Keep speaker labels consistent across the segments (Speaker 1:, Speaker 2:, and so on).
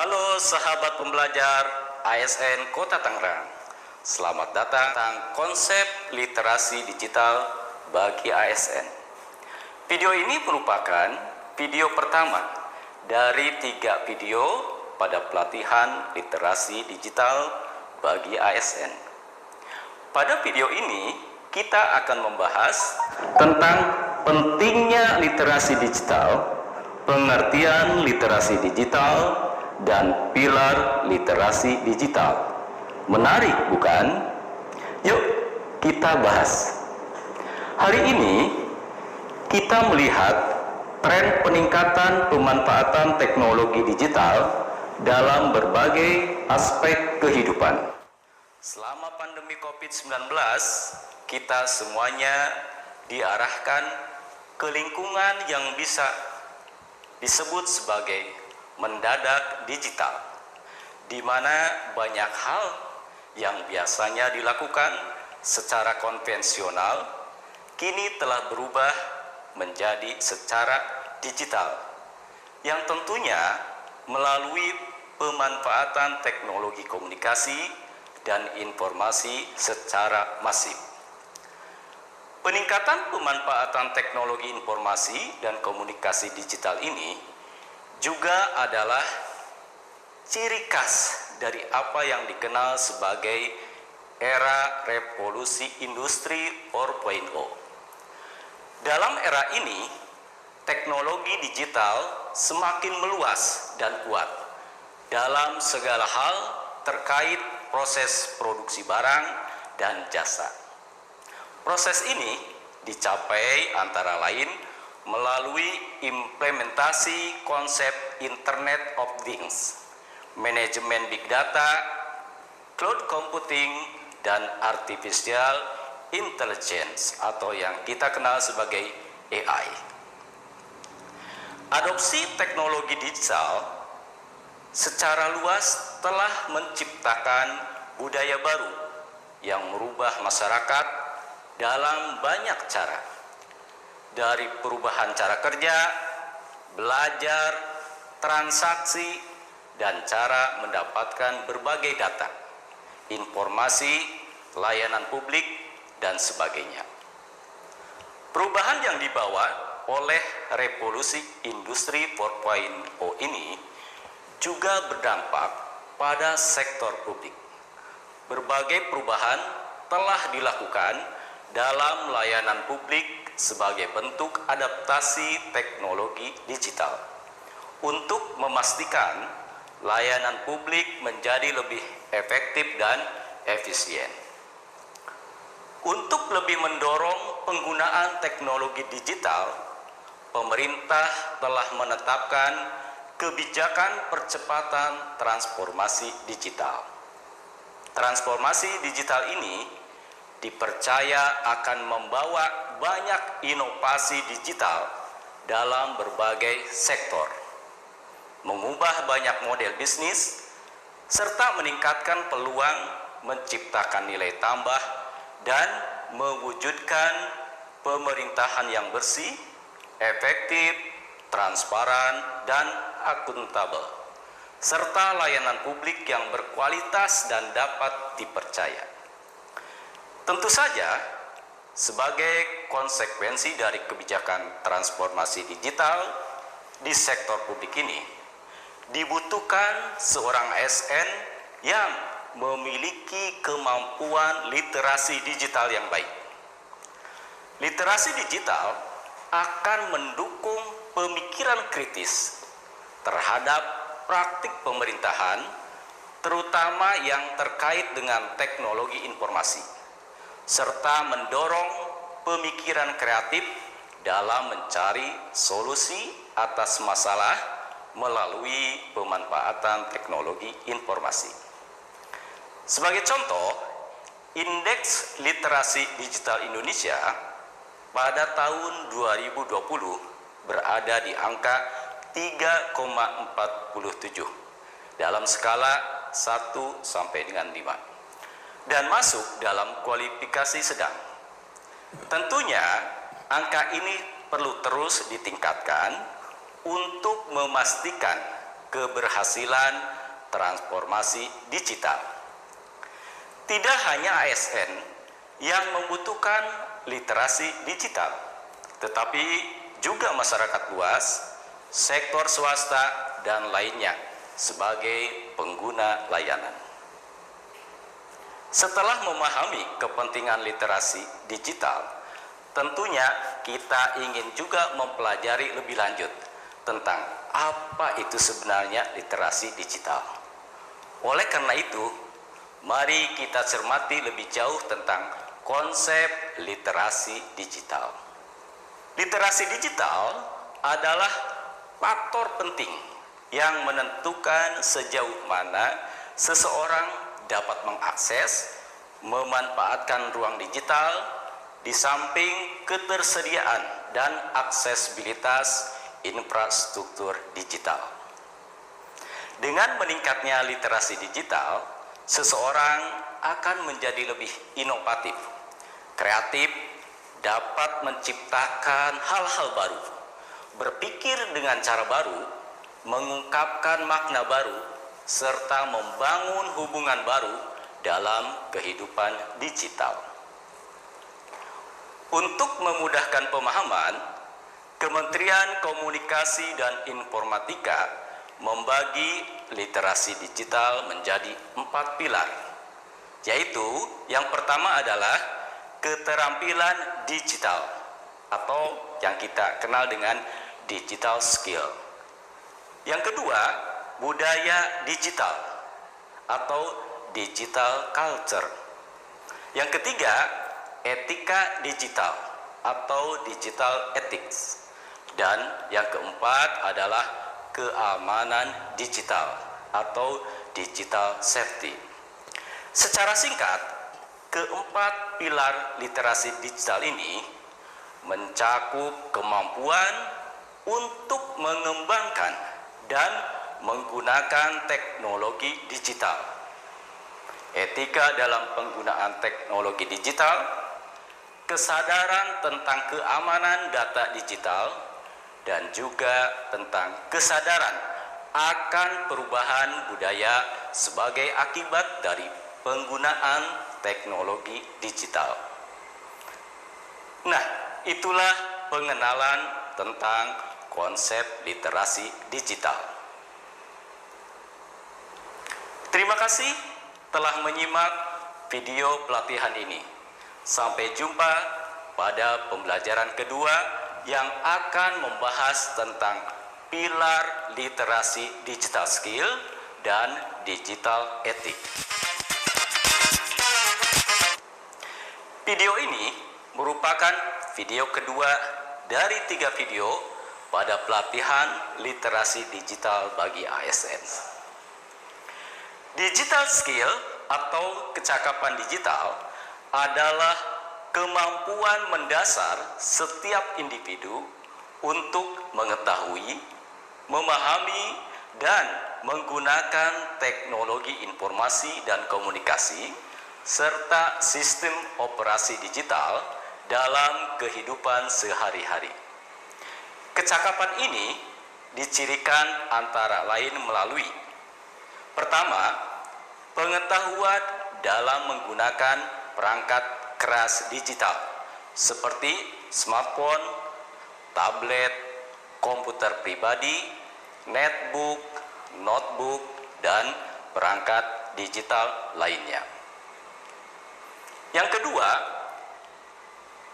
Speaker 1: Halo sahabat pembelajar ASN Kota Tangerang. Selamat datang tentang konsep literasi digital bagi ASN. Video ini merupakan video pertama dari 3 video pada pelatihan literasi digital bagi ASN. Pada video ini kita akan membahas tentang pentingnya literasi digital, pengertian literasi digital, dan pilar literasi digital. Menarik, bukan? Yuk kita bahas. Hari ini kita melihat tren peningkatan pemanfaatan teknologi digital dalam berbagai aspek kehidupan. Selama pandemi COVID-19, kita semuanya diarahkan ke lingkungan yang bisa disebut sebagai mendadak digital, di mana banyak hal yang biasanya dilakukan secara konvensional kini telah berubah menjadi secara digital, yang tentunya melalui pemanfaatan teknologi komunikasi dan informasi secara masif. Peningkatan pemanfaatan teknologi informasi dan komunikasi digital ini juga adalah ciri khas dari apa yang dikenal sebagai era revolusi industri 4.0. Dalam era ini, teknologi digital semakin meluas dan kuat dalam segala hal terkait proses produksi barang dan jasa. Proses ini dicapai antara lain melalui implementasi konsep Internet of Things, manajemen big data, cloud computing, dan artificial intelligence atau yang kita kenal sebagai AI. Adopsi teknologi digital secara luas telah menciptakan budaya baru yang merubah masyarakat dalam banyak cara. Dari perubahan cara kerja, belajar, transaksi, dan cara mendapatkan berbagai data, informasi, layanan publik, dan sebagainya. Perubahan yang dibawa oleh revolusi industri 4.0 ini juga berdampak pada sektor publik. Berbagai perubahan telah dilakukan dalam layanan publik sebagai bentuk adaptasi teknologi digital untuk memastikan layanan publik menjadi lebih efektif dan efisien. Untuk lebih mendorong penggunaan teknologi digital, pemerintah telah menetapkan kebijakan percepatan transformasi digital. Transformasi digital ini dipercaya akan membawa banyak inovasi digital dalam berbagai sektor, mengubah banyak model bisnis, serta meningkatkan peluang menciptakan nilai tambah dan mewujudkan pemerintahan yang bersih, efektif, transparan, dan akuntabel, serta layanan publik yang berkualitas dan dapat dipercaya. Tentu saja, sebagai konsekuensi dari kebijakan transformasi digital di sektor publik ini, dibutuhkan seorang ASN yang memiliki kemampuan literasi digital yang baik. Literasi digital akan mendukung pemikiran kritis terhadap praktik pemerintahan, terutama yang terkait dengan teknologi informasi, serta mendorong pemikiran kreatif dalam mencari solusi atas masalah melalui pemanfaatan teknologi informasi. Sebagai contoh, Indeks Literasi Digital Indonesia pada tahun 2020 berada di angka 3,47 dalam skala 1 sampai dengan 5. Dan masuk dalam kualifikasi sedang. Tentunya angka ini perlu terus ditingkatkan untuk memastikan keberhasilan transformasi digital. Tidak hanya ASN yang membutuhkan literasi digital, tetapi juga masyarakat luas, sektor swasta, dan lainnya sebagai pengguna layanan. Setelah memahami kepentingan literasi digital, tentunya kita ingin juga mempelajari lebih lanjut tentang apa itu sebenarnya literasi digital. Oleh karena itu, mari kita cermati lebih jauh tentang konsep literasi digital. Literasi digital adalah faktor penting yang menentukan sejauh mana seseorang dapat mengakses, memanfaatkan ruang digital di samping ketersediaan dan aksesibilitas infrastruktur digital. Dengan meningkatnya literasi digital, seseorang akan menjadi lebih inovatif, kreatif, dapat menciptakan hal-hal baru, berpikir dengan cara baru, mengungkapkan makna baru, serta membangun hubungan baru dalam kehidupan digital. Untuk memudahkan pemahaman, Kementerian Komunikasi dan Informatika membagi literasi digital menjadi 4 pilar, yaitu yang pertama adalah keterampilan digital atau yang kita kenal dengan digital skill. Yang kedua, budaya digital atau digital culture. Yang ketiga, etika digital atau digital ethics. Dan yang keempat adalah keamanan digital atau digital safety. Secara singkat, keempat pilar literasi digital ini mencakup kemampuan untuk mengembangkan dan menggunakan teknologi digital, etika dalam penggunaan teknologi digital, kesadaran tentang keamanan data digital, dan juga tentang kesadaran akan perubahan budaya sebagai akibat dari penggunaan teknologi digital. Nah, itulah pengenalan tentang konsep literasi digital. Terima kasih telah menyimak video pelatihan ini. Sampai jumpa pada pembelajaran kedua yang akan membahas tentang pilar literasi digital skill dan digital etik. Video ini merupakan video kedua dari 3 video pada pelatihan literasi digital bagi ASN. Digital skill atau kecakapan digital adalah kemampuan mendasar setiap individu untuk mengetahui, memahami, dan menggunakan teknologi informasi dan komunikasi serta sistem operasi digital dalam kehidupan sehari-hari. Kecakapan ini dicirikan antara lain melalui: pertama, pengetahuan dalam menggunakan perangkat keras digital seperti smartphone, tablet, komputer pribadi, netbook, notebook, dan perangkat digital lainnya. Yang kedua,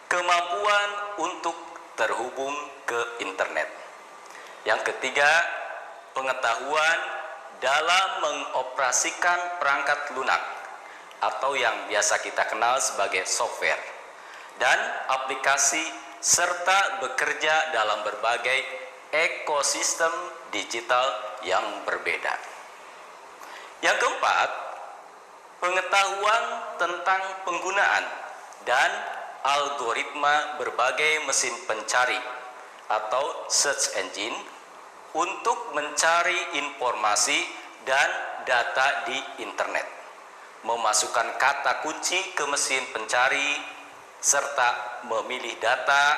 Speaker 1: kemampuan untuk terhubung ke internet. Yang ketiga, pengetahuan dalam mengoperasikan perangkat lunak atau yang biasa kita kenal sebagai software dan aplikasi serta bekerja dalam berbagai ekosistem digital yang berbeda. Yang keempat, pengetahuan tentang penggunaan dan algoritma berbagai mesin pencari atau search engine untuk mencari informasi dan data di internet, memasukkan kata kunci ke mesin pencari, serta memilih data,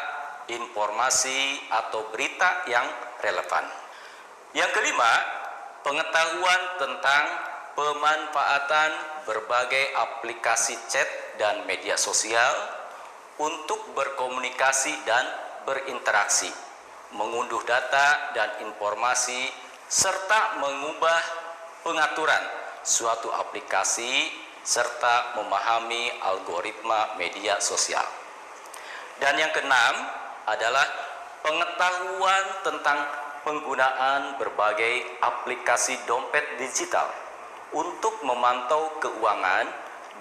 Speaker 1: informasi, atau berita yang relevan. Yang kelima, pengetahuan tentang pemanfaatan berbagai aplikasi chat dan media sosial untuk berkomunikasi dan berinteraksi, mengunduh data dan informasi, serta mengubah pengaturan suatu aplikasi, serta memahami algoritma media sosial. Dan yang keenam adalah pengetahuan tentang penggunaan berbagai aplikasi dompet digital untuk memantau keuangan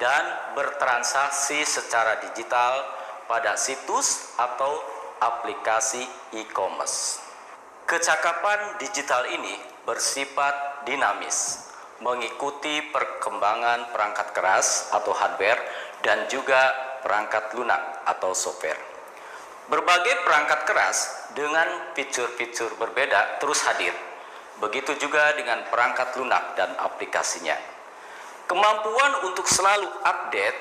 Speaker 1: dan bertransaksi secara digital pada situs atau aplikasi e-commerce. Kecakapan digital ini bersifat dinamis, mengikuti perkembangan perangkat keras atau hardware dan juga perangkat lunak atau software. Berbagai perangkat keras dengan fitur-fitur berbeda terus hadir. Begitu juga dengan perangkat lunak dan aplikasinya. Kemampuan untuk selalu update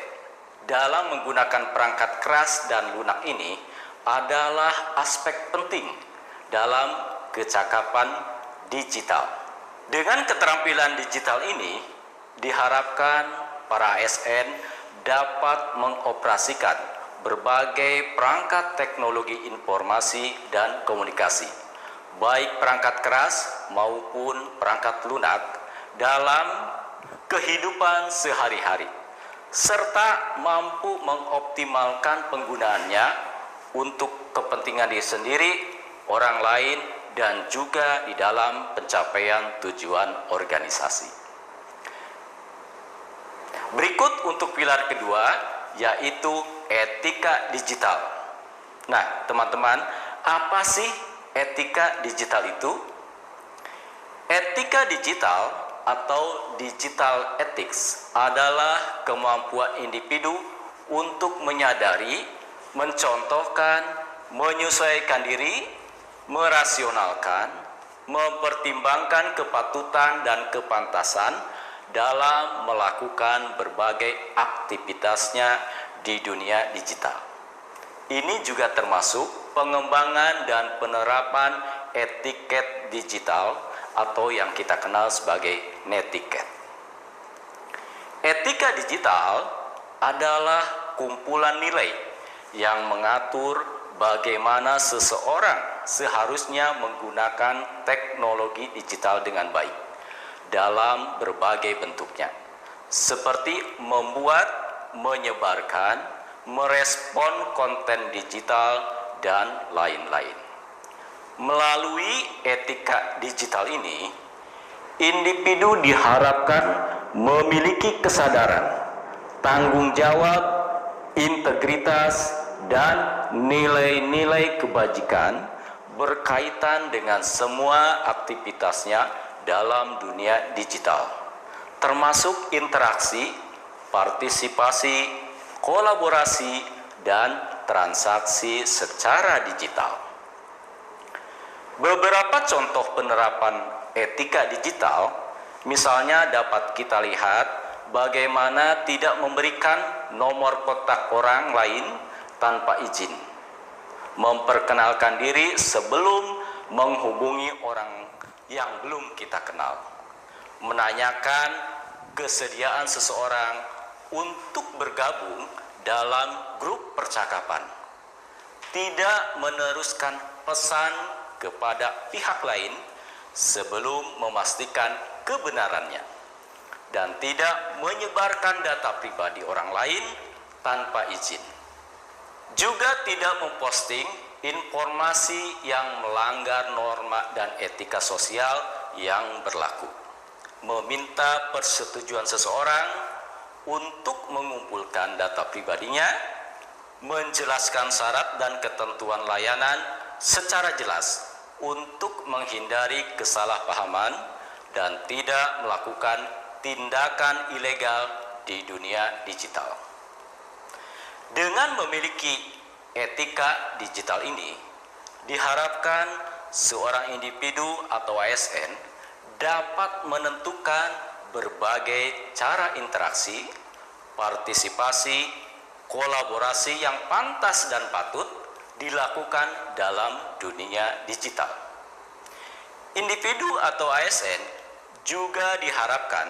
Speaker 1: dalam menggunakan perangkat keras dan lunak ini adalah aspek penting dalam kecakapan digital. Dengan keterampilan digital ini, diharapkan para ASN dapat mengoperasikan berbagai perangkat teknologi informasi dan komunikasi, baik perangkat keras maupun perangkat lunak dalam kehidupan sehari-hari, serta mampu mengoptimalkan penggunaannya untuk kepentingan diri sendiri, orang lain, dan juga di dalam pencapaian tujuan organisasi. Berikut untuk pilar kedua, yaitu etika digital. Nah, teman-teman, apa sih etika digital itu? Etika digital atau digital ethics adalah kemampuan individu untuk menyadari, mencontohkan, menyesuaikan diri, merasionalkan, mempertimbangkan kepatutan dan kepantasan dalam melakukan berbagai aktivitasnya di dunia digital. Ini juga termasuk pengembangan dan penerapan etiket digital atau yang kita kenal sebagai netiquette. Etika digital adalah kumpulan nilai yang mengatur bagaimana seseorang seharusnya menggunakan teknologi digital dengan baik dalam berbagai bentuknya, seperti membuat, menyebarkan, merespon konten digital, dan lain-lain. Melalui etika digital ini, individu diharapkan memiliki kesadaran, tanggung jawab, integritas, dan nilai-nilai kebajikan berkaitan dengan semua aktivitasnya dalam dunia digital, termasuk interaksi, partisipasi, kolaborasi, dan transaksi secara digital. Beberapa contoh penerapan etika digital, misalnya dapat kita lihat bagaimana tidak memberikan nomor kontak orang lain tanpa izin, memperkenalkan diri sebelum menghubungi orang yang belum kita kenal, menanyakan kesediaan seseorang untuk bergabung dalam grup percakapan, tidak meneruskan pesan kepada pihak lain sebelum memastikan kebenarannya, dan tidak menyebarkan data pribadi orang lain tanpa izin. Juga tidak memposting informasi yang melanggar norma dan etika sosial yang berlaku, meminta persetujuan seseorang untuk mengumpulkan data pribadinya, menjelaskan syarat dan ketentuan layanan secara jelas untuk menghindari kesalahpahaman dan tidak melakukan tindakan ilegal di dunia digital. Dengan memiliki etika digital ini, diharapkan seorang individu atau ASN dapat menentukan berbagai cara interaksi, partisipasi, kolaborasi yang pantas dan patut dilakukan dalam dunia digital. Individu atau ASN juga diharapkan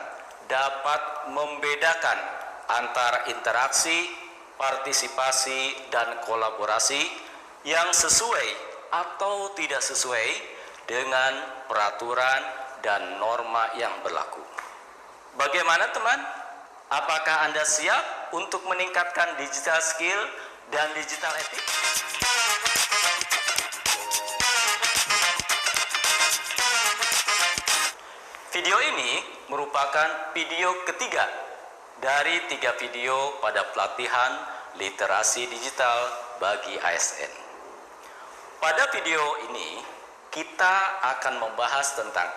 Speaker 1: dapat membedakan antara interaksi, partisipasi, dan kolaborasi yang sesuai atau tidak sesuai dengan peraturan dan norma yang berlaku. Bagaimana teman? Apakah Anda siap untuk meningkatkan digital skill dan digital ethics? Video ini merupakan video ketiga dari 3 video pada pelatihan literasi digital bagi ASN. Pada video ini, kita akan membahas tentang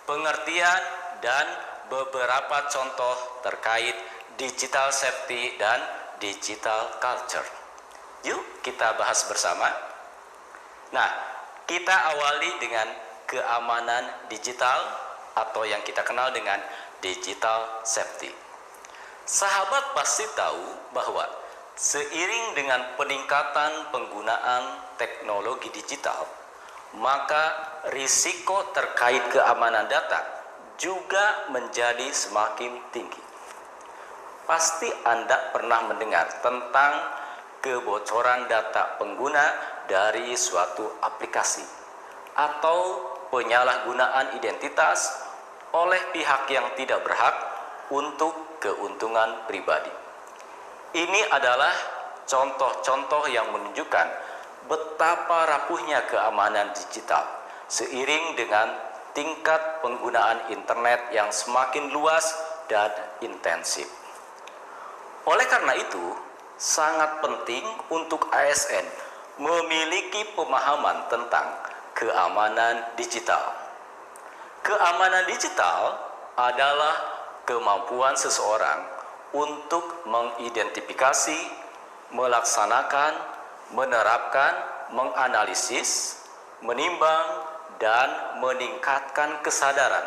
Speaker 1: pengertian dan beberapa contoh terkait digital safety dan digital culture. Yuk kita bahas bersama. Nah, kita awali dengan keamanan digital atau yang kita kenal dengan digital safety. Sahabat pasti tahu bahwa seiring dengan peningkatan penggunaan teknologi digital, maka risiko terkait keamanan data juga menjadi semakin tinggi. Pasti Anda pernah mendengar tentang kebocoran data pengguna dari suatu aplikasi atau penyalahgunaan identitas oleh pihak yang tidak berhak untuk keuntungan pribadi. Ini adalah contoh-contoh yang menunjukkan betapa rapuhnya keamanan digital seiring dengan tingkat penggunaan internet yang semakin luas dan intensif. Oleh karena itu, sangat penting untuk ASN memiliki pemahaman tentang keamanan digital. Keamanan digital adalah kemampuan seseorang untuk mengidentifikasi, melaksanakan, menerapkan, menganalisis, menimbang, dan meningkatkan kesadaran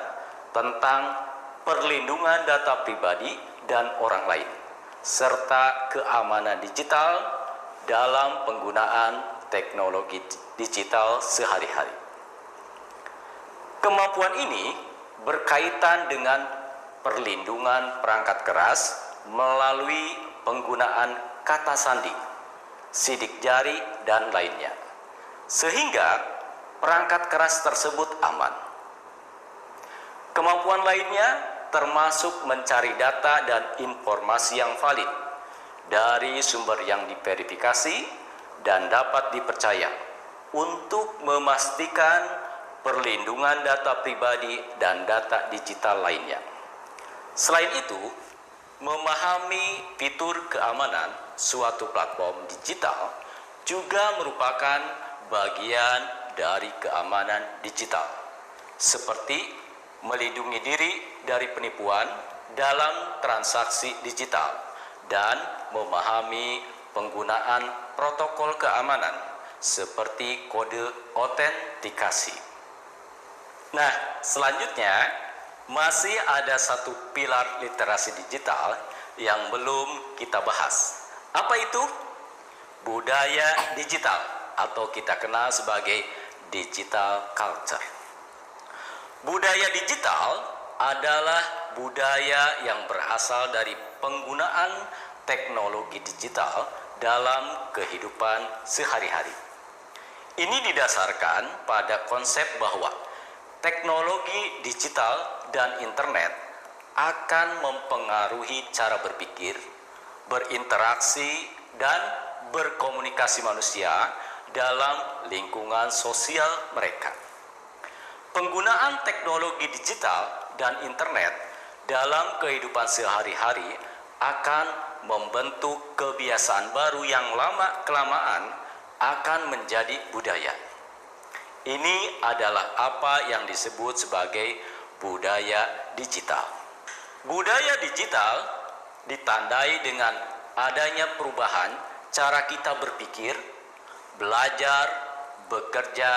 Speaker 1: tentang perlindungan data pribadi dan orang lain, serta keamanan digital dalam penggunaan teknologi digital sehari-hari. Kemampuan ini berkaitan dengan perlindungan perangkat keras melalui penggunaan kata sandi, sidik jari, dan lainnya, sehingga perangkat keras tersebut aman. Kemampuan lainnya termasuk mencari data dan informasi yang valid dari sumber yang diverifikasi dan dapat dipercaya untuk memastikan perlindungan data pribadi dan data digital lainnya. Selain itu, memahami fitur keamanan suatu platform digital juga merupakan bagian dari keamanan digital, seperti melindungi diri dari penipuan dalam transaksi digital dan memahami penggunaan protokol keamanan seperti kode autentikasi. Nah, selanjutnya masih ada satu pilar literasi digital yang belum kita bahas. Apa itu? Budaya digital atau kita kenal sebagai digital culture. Budaya digital adalah budaya yang berasal dari penggunaan teknologi digital dalam kehidupan sehari-hari. Ini didasarkan pada konsep bahwa teknologi digital dan internet akan mempengaruhi cara berpikir, berinteraksi, dan berkomunikasi manusia dalam lingkungan sosial mereka. Penggunaan teknologi digital dan internet dalam kehidupan sehari-hari akan membentuk kebiasaan baru yang lama-kelamaan akan menjadi budaya. Ini adalah apa yang disebut sebagai budaya digital. Budaya digital ditandai dengan adanya perubahan cara kita berpikir, belajar, bekerja,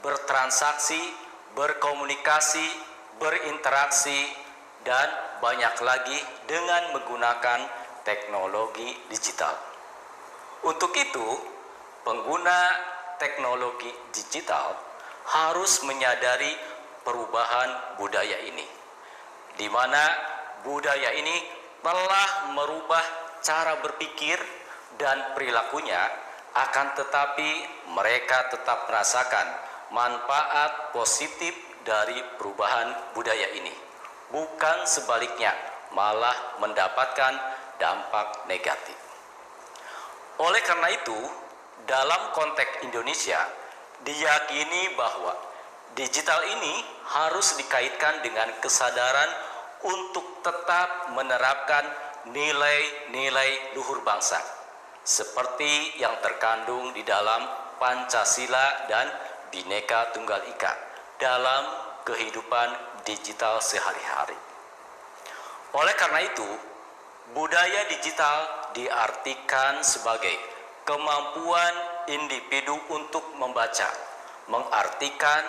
Speaker 1: bertransaksi, berkomunikasi, berinteraksi, dan banyak lagi dengan menggunakan teknologi digital. Untuk itu, pengguna teknologi digital harus menyadari perubahan budaya ini di mana budaya ini telah merubah cara berpikir dan perilakunya, akan tetapi mereka tetap merasakan manfaat positif dari perubahan budaya ini. Bukan sebaliknya, malah mendapatkan dampak negatif. Oleh karena itu, dalam konteks Indonesia, diyakini bahwa digital ini harus dikaitkan dengan kesadaran untuk tetap menerapkan nilai-nilai luhur bangsa, seperti yang terkandung di dalam Pancasila dan Bhinneka Tunggal Ika dalam kehidupan digital sehari-hari. Oleh karena itu, budaya digital diartikan sebagai kemampuan individu untuk membaca, mengartikan,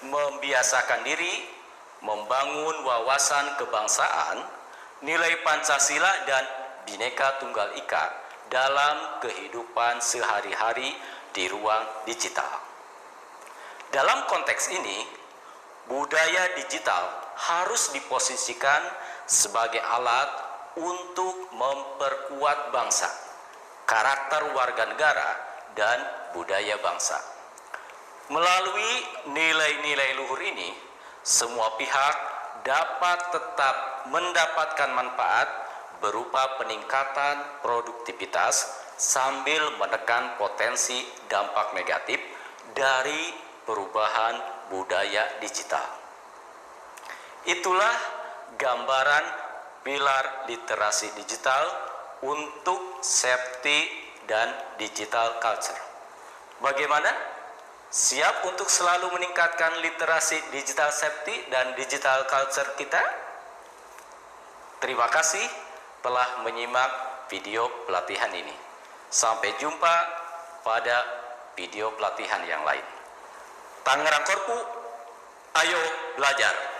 Speaker 1: membiasakan diri, membangun wawasan kebangsaan, nilai Pancasila dan Bhinneka Tunggal Ika dalam kehidupan sehari-hari di ruang digital. Dalam konteks ini, budaya digital harus diposisikan sebagai alat untuk memperkuat bangsa, karakter warga negara, dan budaya bangsa. Melalui nilai-nilai luhur ini, semua pihak dapat tetap mendapatkan manfaat berupa peningkatan produktivitas sambil menekan potensi dampak negatif dari perubahan budaya digital. Itulah gambaran pilar literasi digital untuk safety dan digital culture. Bagaimana? Siap untuk selalu meningkatkan literasi digital safety dan digital culture kita? Terima kasih telah menyimak video pelatihan ini. Sampai jumpa pada video pelatihan yang lain. Tangerang Korpu, ayo belajar!